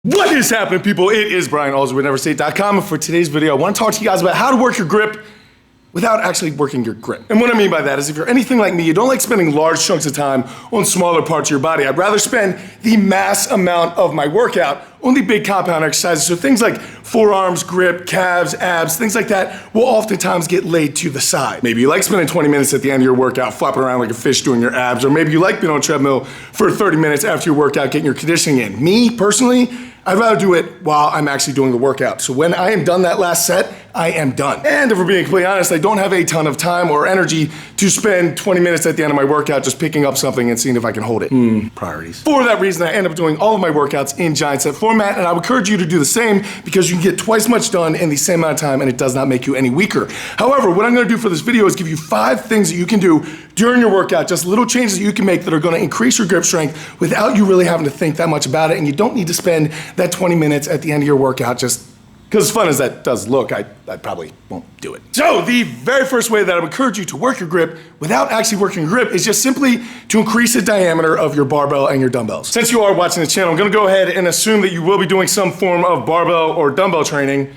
What is happening, people? It is Brian, Alsruhe, NEVERsate.com, and for today's video, I want to talk to you guys about how to work your grip without actually working your grip. And what I mean by that is if you're anything like me, you don't like spending large chunks of time on smaller parts of your body. I'd rather spend the mass amount of my workout on the big compound exercises. So things like forearms, grip, calves, abs, things like that will oftentimes get laid to the side. Maybe you like spending 20 minutes at the end of your workout flopping around like a fish doing your abs, or maybe you like being on a treadmill for 30 minutes after your workout getting your conditioning in. Me, personally, I'd rather do it while I'm actually doing the workout. So when I am done that last set, I am done. And if we're being completely honest, I don't have a ton of time or energy to spend 20 minutes at the end of my workout just picking up something and seeing if I can hold it. Priorities. For that reason, I end up doing all of my workouts in giant set format, and I would encourage you to do the same because you can get twice much done in the same amount of time and it does not make you any weaker. However, what I'm gonna do for this video is give you 5 things that you can do during your workout, just little changes that you can make that are gonna increase your grip strength without you really having to think that much about it, and you don't need to spend that 20 minutes at the end of your workout just because as fun as that does look, I probably won't do it. So the very first way that I would encourage you to work your grip without actually working your grip is just simply to increase the diameter of your barbell and your dumbbells. Since you are watching this channel, I'm gonna go ahead and assume that you will be doing some form of barbell or dumbbell training.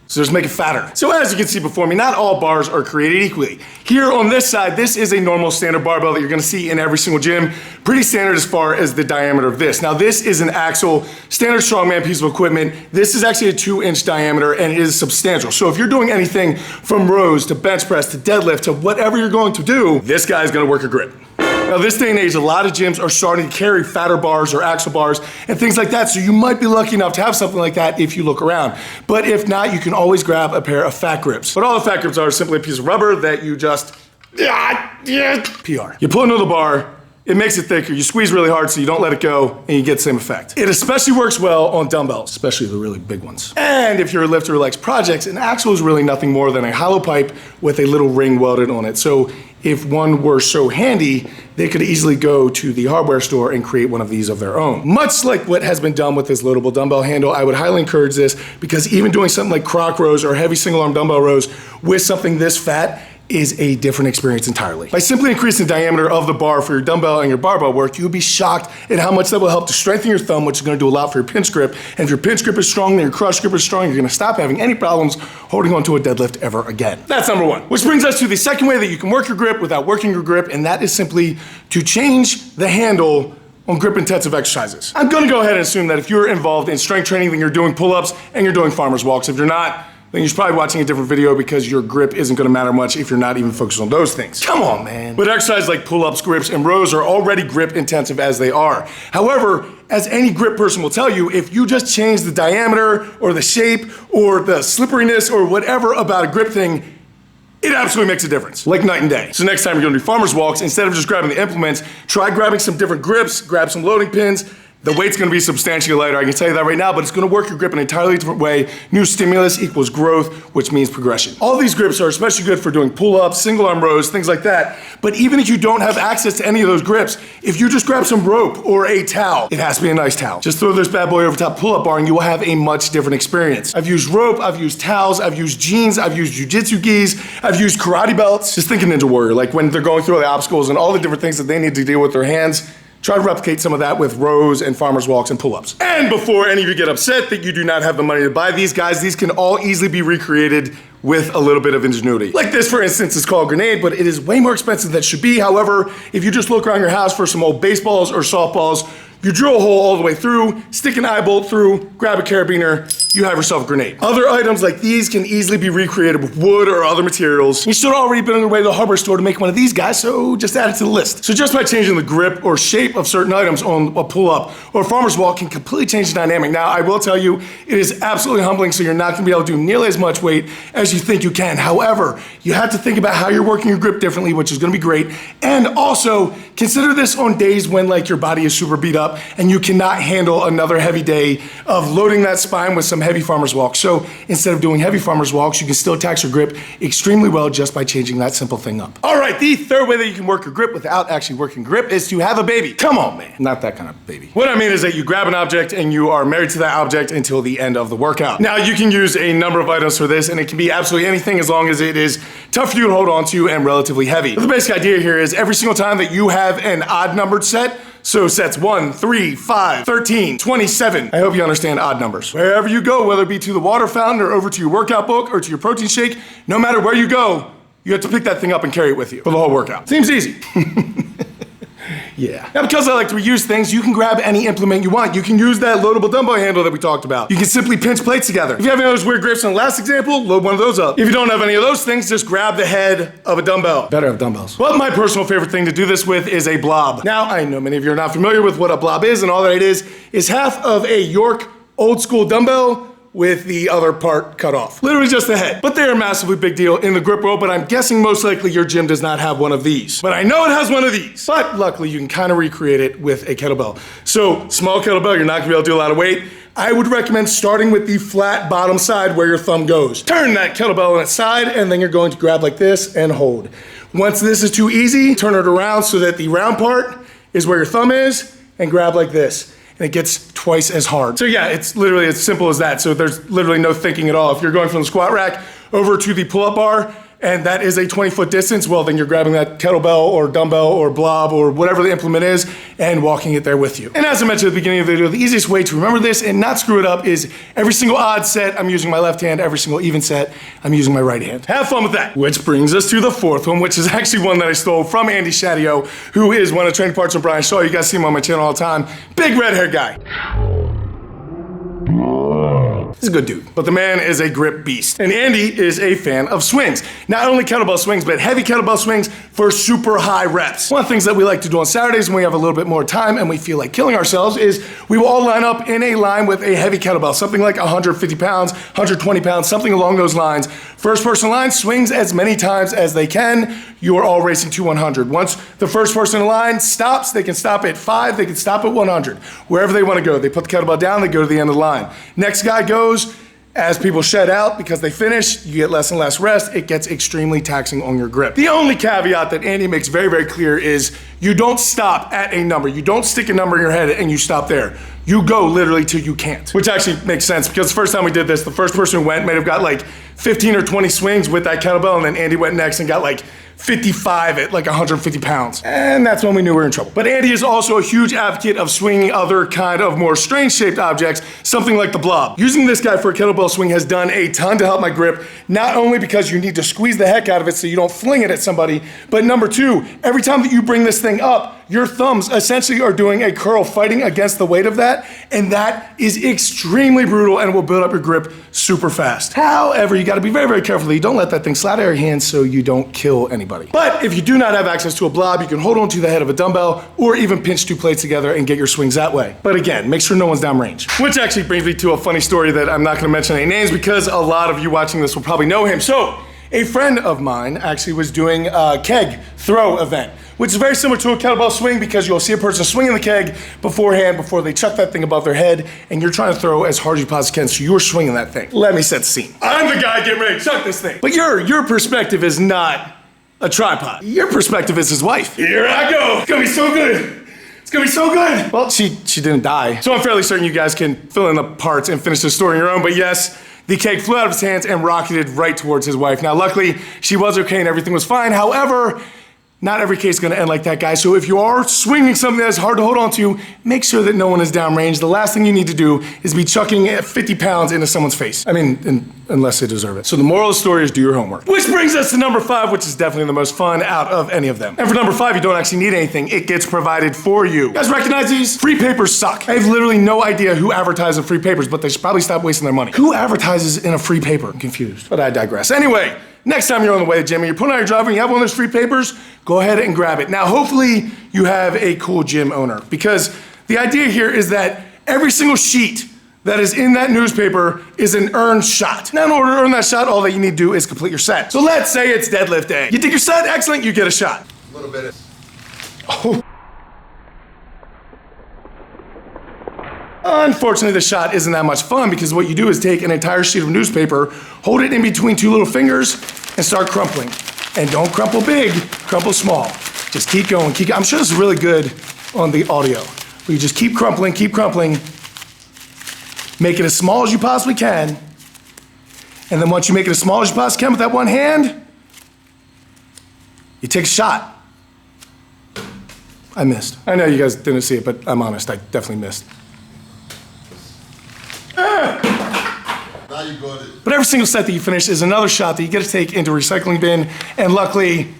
So just make it fatter. So as you can see before me, not all bars are created equally. Here on this side, this is a normal standard barbell that you're gonna see in every single gym. Pretty standard as far as the diameter of this. Now this is an actual standard strongman piece of equipment. This is actually a 2-inch diameter and it is substantial. So if you're doing anything from rows to bench press to deadlift to whatever you're going to do, this guy is gonna work your grip. Now this day and age, a lot of gyms are starting to carry fatter bars or axle bars and things like that, so you might be lucky enough to have something like that if you look around. But if not, you can always grab a pair of fat grips. But all the fat grips are simply a piece of rubber that you just PR. You pull into the bar, it makes it thicker, you squeeze really hard so you don't let it go, and you get the same effect. It especially works well on dumbbells, especially the really big ones. And if you're a lifter who likes projects, an axle is really nothing more than a hollow pipe with a little ring welded on it. So if one were so handy, they could easily go to the hardware store and create one of these of their own. Much like what has been done with this loadable dumbbell handle, I would highly encourage this because even doing something like croc rows or heavy single arm dumbbell rows with something this fat is a different experience entirely. By simply increasing the diameter of the bar for your dumbbell and your barbell work, you'll be shocked at how much that will help to strengthen your thumb, which is gonna do a lot for your pinch grip. And if your pinch grip is strong, then your crush grip is strong, you're gonna stop having any problems holding onto a deadlift ever again. That's number 1. Which brings us to the second way that you can work your grip without working your grip, and that is simply to change the handle on grip intensive exercises. I'm gonna go ahead and assume that if you're involved in strength training, then you're doing pull-ups and you're doing farmer's walks. If you're not, then you're probably watching a different video because your grip isn't gonna matter much if you're not even focused on those things. Come on, man. But exercises like pull-ups, grips, and rows are already grip intensive as they are. However, as any grip person will tell you, if you just change the diameter or the shape or the slipperiness or whatever about a grip thing, it absolutely makes a difference, like night and day. So next time you're gonna do farmer's walks, instead of just grabbing the implements, try grabbing some different grips, grab some loading pins. The weight's gonna be substantially lighter, I can tell you that right now, but it's gonna work your grip in an entirely different way. New stimulus equals growth, which means progression. All these grips are especially good for doing pull-ups, single arm rows, things like that. But even if you don't have access to any of those grips, if you just grab some rope or a towel, it has to be a nice towel. Just throw this bad boy over top pull-up bar and you will have a much different experience. I've used rope, I've used towels, I've used jeans, I've used jujitsu gis, I've used karate belts. Just think of Ninja Warrior, like when they're going through all the obstacles and all the different things that they need to deal with their hands. Try to replicate some of that with rows and farmer's walks and pull-ups. And before any of you get upset that you do not have the money to buy these guys, these can all easily be recreated with a little bit of ingenuity. Like this, for instance, is called Grenade, but it is way more expensive than it should be. However, if you just look around your house for some old baseballs or softballs, you drill a hole all the way through, stick an eye bolt through, grab a carabiner, you have yourself a grenade. Other items like these can easily be recreated with wood or other materials. You should have already been on your way to the hardware store to make one of these guys, so just add it to the list. So just by changing the grip or shape of certain items on a pull-up or a farmer's walk can completely change the dynamic. Now, I will tell you, it is absolutely humbling, so you're not gonna be able to do nearly as much weight as you think you can. However, you have to think about how you're working your grip differently, which is gonna be great. And also, consider this on days when like your body is super beat up and you cannot handle another heavy day of loading that spine with some heavy farmer's walks. So instead of doing heavy farmer's walks, you can still tax your grip extremely well just by changing that simple thing up. All right, the third way that you can work your grip without actually working grip is to have a baby. Come on, man. Not that kind of baby. What I mean is that you grab an object and you are married to that object until the end of the workout. Now, you can use a number of items for this, and it can be absolutely anything as long as it is tough for you to hold on to and relatively heavy. But the basic idea here is every single time that you have an odd numbered set, So sets 1, 3, 5, 13, 27. I hope you understand odd numbers. Wherever you go, whether it be to the water fountain or over to your workout book or to your protein shake, no matter where you go, you have to pick that thing up and carry it with you for the whole workout. Seems easy. Yeah. Now, because I like to reuse things, you can grab any implement you want. You can use that loadable dumbbell handle that we talked about. You can simply pinch plates together. If you have any of those weird grips in the last example, load one of those up. If you don't have any of those things, just grab the head of a dumbbell. Better have dumbbells. But my personal favorite thing to do this with is a blob. Now, I know many of you are not familiar with what a blob is, and all that it is half of a York old school dumbbell with the other part cut off. Literally just the head. But they're a massively big deal in the grip world, but I'm guessing most likely your gym does not have one of these. But I know it has one of these. But luckily you can kind of recreate it with a kettlebell. So small kettlebell, you're not gonna be able to do a lot of weight. I would recommend starting with the flat bottom side where your thumb goes. Turn that kettlebell on its side, and then you're going to grab like this and hold. Once this is too easy, turn it around so that the round part is where your thumb is, and grab like this. And it gets twice as hard. So yeah, it's literally as simple as that. So there's literally no thinking at all. If you're going from the squat rack over to the pull-up bar, and that is a 20-foot distance, well, then you're grabbing that kettlebell or dumbbell or blob or whatever the implement is and walking it there with you. And as I mentioned at the beginning of the video, the easiest way to remember this and not screw it up is every single odd set, I'm using my left hand. Every single even set, I'm using my right hand. Have fun with that. Which brings us to the fourth one, which is actually one that I stole from Andy Shadio, who is one of the training partners of Brian Shaw. You guys see him on my channel all the time. Big red-haired guy. He's a good dude, but the man is a grip beast. And Andy is a fan of swings. Not only kettlebell swings, but heavy kettlebell swings for super high reps. One of the things that we like to do on Saturdays when we have a little bit more time and we feel like killing ourselves is we will all line up in a line with a heavy kettlebell, something like 150 pounds, 120 pounds, something along those lines. First person line swings as many times as they can. You are all racing to 100. Once the first person in line stops, they can stop at 5, they can stop at 100. Wherever they want to go, they put the kettlebell down, they go to the end of the line. Next guy goes. As people shed out because they finish, you get less and less rest. It gets extremely taxing on your grip. The only caveat that Andy makes very, very clear is you don't stop at a number. You don't stick a number in your head and you stop there. You go literally till you can't, which actually makes sense because the first time we did this, the first person who went may have got like 15 or 20 swings with that kettlebell, and then Andy went next and got like 55 at like 150 pounds. And that's when we knew we were in trouble. But Andy is also a huge advocate of swinging other kind of more strange shaped objects, something like the blob. Using this guy for a kettlebell swing has done a ton to help my grip, not only because you need to squeeze the heck out of it so you don't fling it at somebody, but number two, every time that you bring this thing up, your thumbs essentially are doing a curl fighting against the weight of that, and that is extremely brutal and will build up your grip super fast. However, you gotta be very, very careful that you don't let that thing slide out of your hands so you don't kill anybody. But if you do not have access to a blob, you can hold on to the head of a dumbbell or even pinch two plates together and get your swings that way. But again, make sure no one's downrange. Which actually brings me to a funny story that I'm not gonna mention any names because a lot of you watching this will probably know him. So, a friend of mine actually was doing a keg throw event, which is very similar to a kettlebell swing because you'll see a person swinging the keg beforehand before they chuck that thing above their head, and you're trying to throw as hard as you possibly can, so you're swinging that thing. Let me set the scene. I'm the guy getting ready to chuck this thing. But your perspective is not a tripod. Your perspective is his wife. Here I go. It's gonna be so good. It's gonna be so good. Well, she didn't die. So I'm fairly certain you guys can fill in the parts and finish the story on your own, but yes, the keg flew out of his hands and rocketed right towards his wife. Now, luckily, she was okay and everything was fine. However, not every case is gonna end like that, guys. So if you are swinging something that's hard to hold on to, make sure that no one is downrange. The last thing you need to do is be chucking 50 pounds into someone's face. I mean, unless they deserve it. So the moral of the story is do your homework. Which brings us to number 5, which is definitely the most fun out of any of them. And for number 5, you don't actually need anything. It gets provided for you. You guys recognize these? Free papers suck. I have literally no idea who advertises free papers, but they should probably stop wasting their money. Who advertises in a free paper? I'm confused, but I digress. Anyway, next time you're on the way to the gym and you're pulling out your driver and you have one of those free papers, go ahead and grab it. Now, hopefully you have a cool gym owner, because the idea here is that every single sheet that is in that newspaper is an earned shot. Now, in order to earn that shot, all that you need to do is complete your set. So let's say it's deadlift day. You did your set, excellent, you get a shot. A little bit of... Oh. Unfortunately, the shot isn't that much fun because what you do is take an entire sheet of newspaper, hold it in between two little fingers, and start crumpling. And don't crumple big, crumple small. Just keep going, keep going. I'm sure this is really good on the audio. But you just keep crumpling, make it as small as you possibly can. And then once you make it as small as you possibly can with that one hand, you take a shot. I missed. I know you guys didn't see it, but I'm honest, I definitely missed. Now you got it. But every single set that you finish is another shot that you get to take into a recycling bin, and luckily,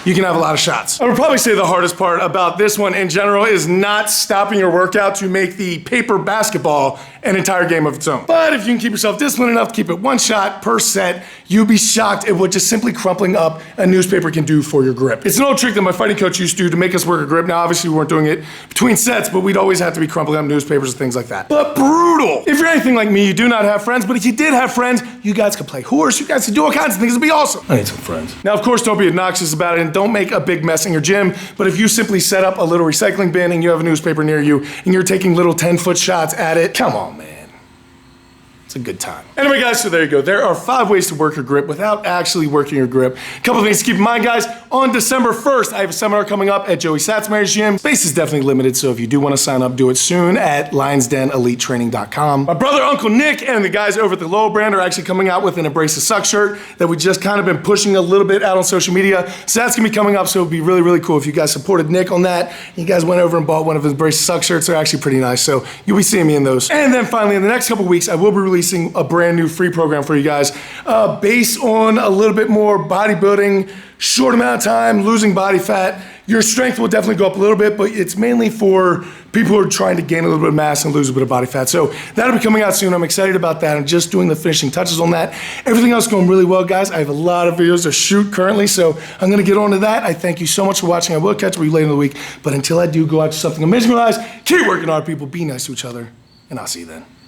you can have a lot of shots. I would probably say the hardest part about this one in general is not stopping your workout to make the paper basketball an entire game of its own. But if you can keep yourself disciplined enough to keep it one shot per set, you'd be shocked at what just simply crumpling up a newspaper can do for your grip. It's an old trick that my fighting coach used to do to make us work a grip. Now, obviously, we weren't doing it between sets, but we'd always have to be crumpling up newspapers and things like that. But brutal! If you're anything like me, you do not have friends, but if you did have friends, you guys could play horse, you guys could do all kinds of things, it'd be awesome. I need some friends. Now, of course, don't be obnoxious about it and don't make a big mess in your gym, but if you simply set up a little recycling bin and you have a newspaper near you and you're taking little 10-foot shots at it, come on, man. It's a good time. Anyway, guys, so there you go. There are 5 ways to work your grip without actually working your grip. A couple of things to keep in mind, guys. On December 1st, I have a seminar coming up at Joey Satsmeyer's gym. Space is definitely limited, so if you do want to sign up, do it soon at lionsdenelitetraining.com. My brother, Uncle Nick, and the guys over at the Lowell brand are actually coming out with an Embrace the Suck shirt that we just kind of been pushing a little bit out on social media. So that's going to be coming up, so it'd be really, really cool if you guys supported Nick on that. You guys went over and bought one of his Embrace the Suck shirts. They're actually pretty nice, so you'll be seeing me in those. And then finally, in the next couple weeks, I will be releasing a brand new free program for you guys based on a little bit more bodybuilding, short amount of time, losing body fat. Your strength will definitely go up a little bit, but it's mainly for people who are trying to gain a little bit of mass and lose a bit of body fat. So that'll be coming out soon. I'm excited about that. I'm just doing the finishing touches on that. Everything else going really well, guys. I have a lot of videos to shoot currently, so I'm gonna get on to that. I thank you so much for watching. I will catch up with you later in the week, but until I do, go out to something amazing, guys. Keep working hard, people. Be nice to each other, and I'll see you then.